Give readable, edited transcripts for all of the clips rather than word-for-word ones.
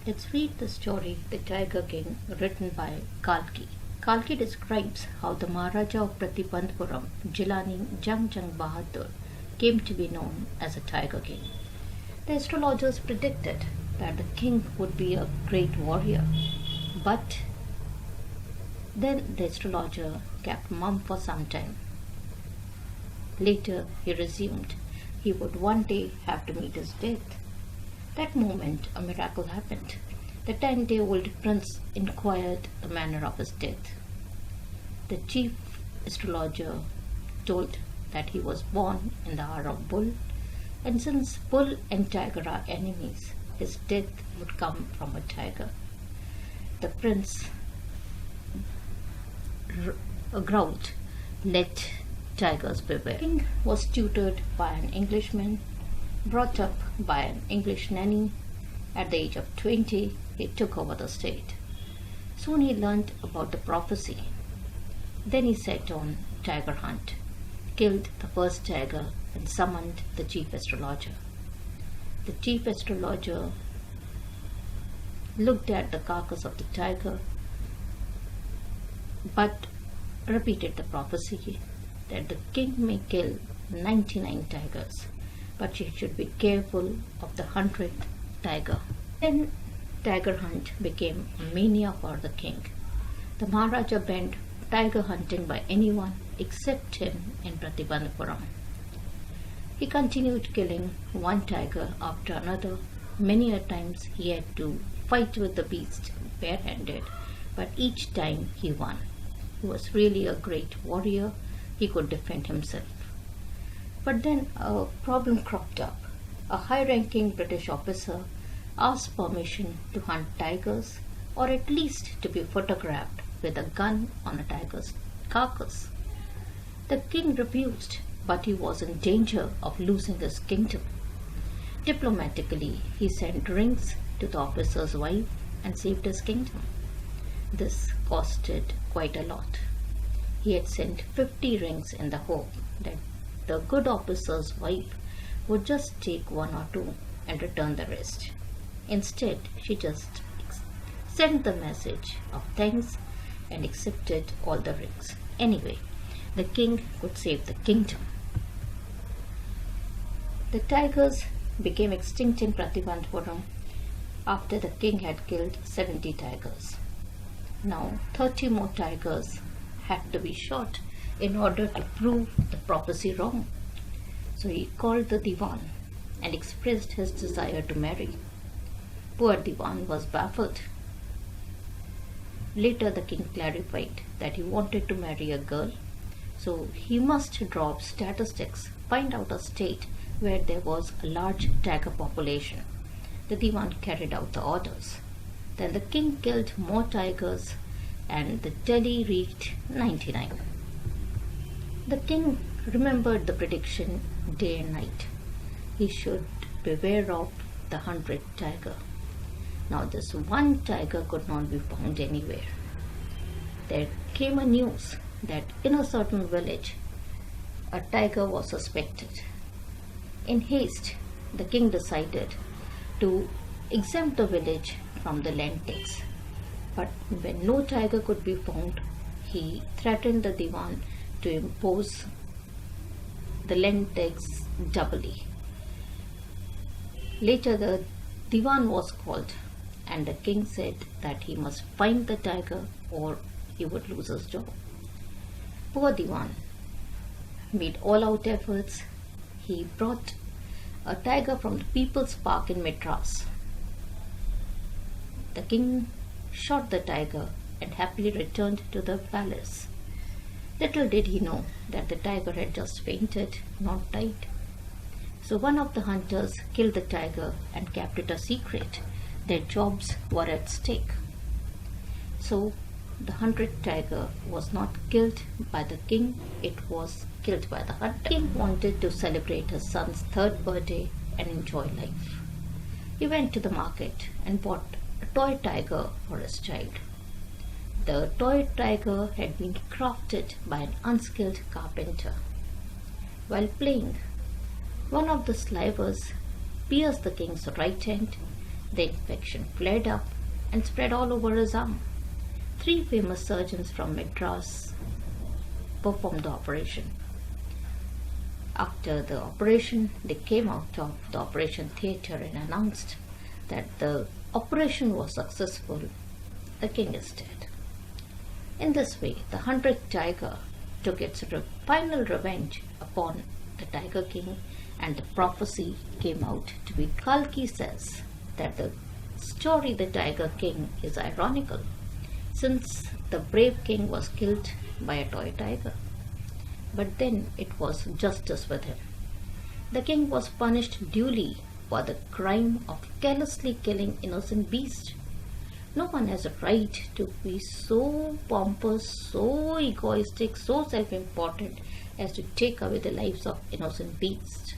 Let's read the story The Tiger King, written by Kalki. Kalki describes how the Maharaja of Pratibandpuram, Jilani Jang Jang Bahadur, came to be known as a Tiger King. The astrologers predicted that the king would be a great warrior, but then the astrologer kept mum for some time. Later he resumed he would one day have to meet his death. That moment a miracle happened. The 10-day-old prince inquired the manner of his death. The chief astrologer told that he was born in the hour of bull, and since bull and tiger are enemies, his death would come from a tiger. The prince growled, "Let tigers beware." The king was tutored by an Englishman, brought up by an English nanny. At the age of 20, he took over the state. Soon he learned about the prophecy. Then he set on tiger hunt, killed the first tiger, and summoned the chief astrologer. The chief astrologer looked at the carcass of the tiger, but repeated the prophecy that the king may kill 99 tigers, but he should be careful of the 100th tiger. Then tiger hunt became a mania for the king. The Maharaja banned tiger hunting by anyone except him in Pratibandpuram. He continued killing one tiger after another. Many a times he had to fight with the beast barehanded, but each time he won. He was really a great warrior. He could defend himself. But then a problem cropped up. A high-ranking British officer asked permission to hunt tigers, or at least to be photographed with a gun on a tiger's carcass. The king refused, but he was in danger of losing his kingdom. Diplomatically, he sent rings to the officer's wife and saved his kingdom. This costed quite a lot. He had sent 50 rings in the hope that the good officer's wife would just take one or two and return the rest. Instead, she just sent the message of thanks and accepted all the rings. Anyway, the king could save the kingdom. The tigers became extinct in Pratibandpuram after the king had killed 70 tigers. Now 30 more tigers had to be shot in order to prove the prophecy wrong. So he called the Diwan and expressed his desire to marry. Poor Diwan was baffled. Later the king clarified that he wanted to marry a girl, so he must draw up statistics, find out a state where there was a large tiger population. The Diwan carried out the orders. Then the king killed more tigers and the tally reached 99. The king remembered the prediction day and night. He should beware of the 100th tiger. Now this one tiger could not be found anywhere. There came a news that in a certain village a tiger was suspected. In haste, the king decided to exempt the village from the land tax. But when no tiger could be found, he threatened the Diwan to impose the land tax doubly. Later the Diwan was called, and the king said that he must find the tiger or he would lose his job. Poor Diwan made all-out efforts. He brought a tiger from the People's Park in Madras. The king shot the tiger and happily returned to the palace. Little did he know that the tiger had just fainted, not died. So one of the hunters killed the tiger and kept it a secret. Their jobs were at stake. So the 100th tiger was not killed by the king, it was killed by the hunter. The king wanted to celebrate his son's 3rd birthday and enjoy life. He went to the market and bought a toy tiger for his child. The toy tiger had been crafted by an unskilled carpenter. While playing, one of the slivers pierced the king's right hand The infection flared up and spread all over his arm. 3 famous surgeons from Madras performed the operation. After the operation, they came out of the operation theatre and announced that the operation was successful. The king is dead. In this way, the 100th Tiger took its final revenge upon the Tiger King, and the prophecy came out to be. Kalki says that the story The Tiger King is ironical, since the brave king was killed by a toy tiger. But then it was justice with him. The king was punished duly for the crime of carelessly killing innocent beasts. No one has a right to be so pompous, so egoistic, so self-important as to take away the lives of innocent beasts.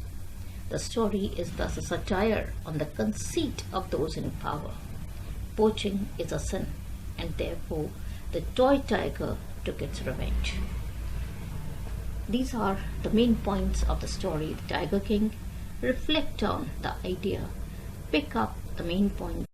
The story is thus a satire on the conceit of those in power. Poaching is a sin, and therefore the toy tiger took its revenge. These are the main points of the story, The Tiger King. Reflect on the idea, pick up the main points.